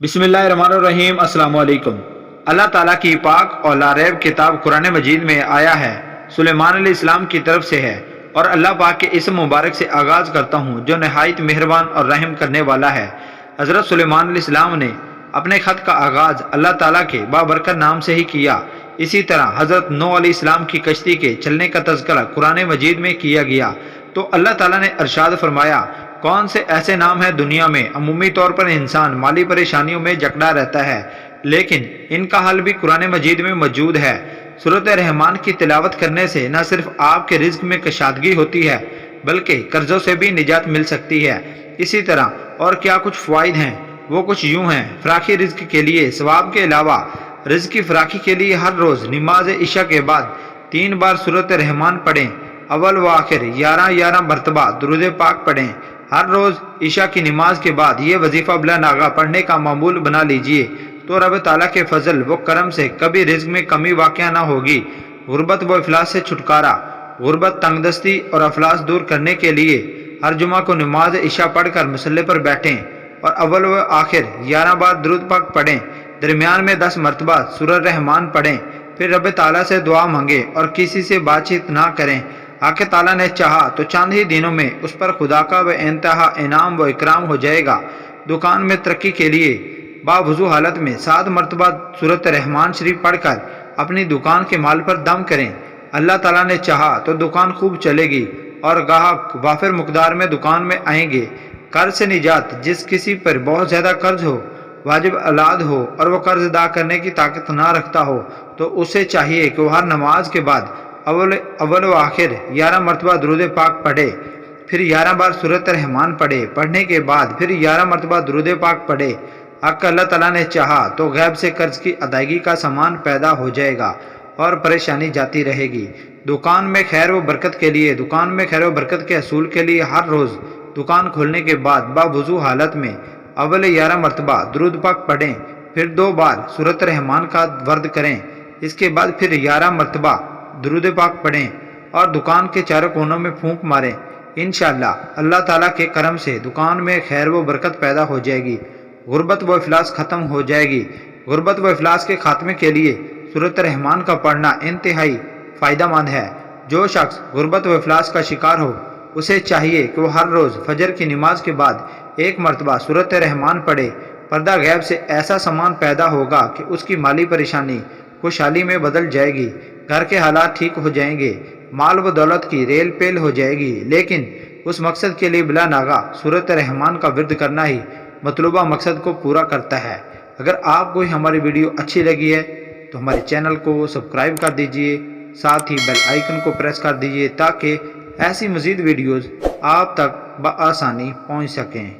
बिस्मिल्लाहिर्रहमानिर्रहीम। अस्सलाम वालेकुम। अल्लाह ताला की पाक और लारैब किताब कुरान मजीद में आया है, सुलेमान अलैहिस्सलाम की तरफ से है, और अल्लाह पाक के इस्म मुबारक से आगाज़ करता हूँ जो नहायत मेहरबान और रहम करने वाला है। हज़रत सुलेमान अलैहिस्सलाम ने अपने ख़त का आगाज़ अल्लाह ताला के बाबरकत नाम से ही किया। इसी तरह हज़रत नूह अलैहिस्सलाम की कश्ती के चलने का तज़किरा कुरान मजीद में किया गया तो अल्लाह ताला ने इरशाद फरमाया, कौन से ऐसे नाम हैं दुनिया में अमूमी तौर पर इंसान माली परेशानियों में जकड़ा रहता है, लेकिन इनका हल भी कुरान मजीद में मौजूद है। सूरत रहमान की तिलावत करने से न सिर्फ आपके रिज्क में कशादगी होती है बल्कि कर्जों से भी निजात मिल सकती है। इसी तरह और क्या कुछ फ़वाइद हैं, वो कुछ यूँ हैं। फ़राखी रिज्क के लिए सवाब के अलावा रिज्क की फ़राखी के लिए हर रोज़ नमाज इशा के बाद 3 बार सूरत रहमान पढ़ें। अव्वल व आखिर 11 मरतबा दुरूद पाक पढ़ें। हर रोज़ इशा की नमाज के बाद ये वजीफ़ा बिला नागा पढ़ने का मामूल बना लीजिए तो रब ताला के फजल व करम से कभी रिज्क में कमी वाक़या ना होगी। गुर्बत व अफलास से छुटकारा। गुर्बत, तंगदस्ती और अफलास दूर करने के लिए हर जुमा को नमाज इशा पढ़कर मुसल्ले पर बैठें और अव्वल व आखिर 11 बार दुरूद पाक पढ़ें। दरमियान में 10 मरतबा सूरह रहमान पढ़ें। फिर रब ताला से दुआ मांगे और किसी से बातचीत ना करें। आके ताला ने चाहा तो चंद ही दिनों में उस पर खुदा का बेइंतहा इनाम व इकराम हो जाएगा। दुकान में तरक्की के लिए बावजू हालत में 7 मरतबा सूरत रहमान शरीफ पढ़कर अपनी दुकान के माल पर दम करें। अल्लाह ताला ने चाहा तो दुकान खूब चलेगी और ग्राहक वाफिर मुकदार में दुकान में आएंगे। कर्ज से निजात। जिस किसी पर बहुत ज़्यादा कर्ज हो, वाजिब औलाद हो और वह कर्ज अदा करने की ताकत ना रखता हो तो उसे चाहिए कि वह हर नमाज के बाद अव्वल व आखिर 11 मरतबा दुरूद पाक पढ़े, फिर 11 बार सूरत रहमान पढ़े। पढ़ने के बाद फिर 11 मरतबा दुरूद पाक पढ़े। अगर अल्लाह ताला ने चाहा तो गैब से कर्ज की अदायगी का सामान पैदा हो जाएगा और परेशानी जाती रहेगी। दुकान में खैर व बरकत के लिए दुकान में खैर व बरकत के असूल के लिए हर रोज़ दुकान खोलने के बाद बावजू हालत में अव्वल 11 मरतबा दुरूद पाक पढ़ें, फिर 2 बार सूरत रहमान का वर्द करें। इसके बाद फिर 11 मरतबा दुरूद पाक पढ़ें और दुकान के चारों कोनों में फूंक मारें। इंशाअल्लाह अल्लाह ताला के करम से दुकान में खैर व बरकत पैदा हो जाएगी। गुर्बत व इफलास ख़त्म हो जाएगी। गुर्बत व इफलास के खात्मे के लिए सूरत रहमान का पढ़ना इंतहाई फ़ायदेमंद है। जो शख्स गुर्बत व इफलास का शिकार हो उसे चाहिए कि वह हर रोज़ फजर की नमाज के बाद 1 मरतबा सूरत रहमान पढ़े। पर्दा गैब से ऐसा सामान पैदा होगा कि उसकी माली परेशानी खुशहाली में बदल जाएगी। घर के हालात ठीक हो जाएंगे। माल व दौलत की रेल पेल हो जाएगी। लेकिन उस मकसद के लिए बिला नागा सूरत रहमान का विर्द करना ही मतलूबा मकसद को पूरा करता है। अगर आपको हमारी वीडियो अच्छी लगी है तो हमारे चैनल को सब्सक्राइब कर दीजिए, साथ ही बेल आइकन को प्रेस कर दीजिए ताकि ऐसी मज़ीद वीडियोज़ आप तक बआसानी पहुँच सकें।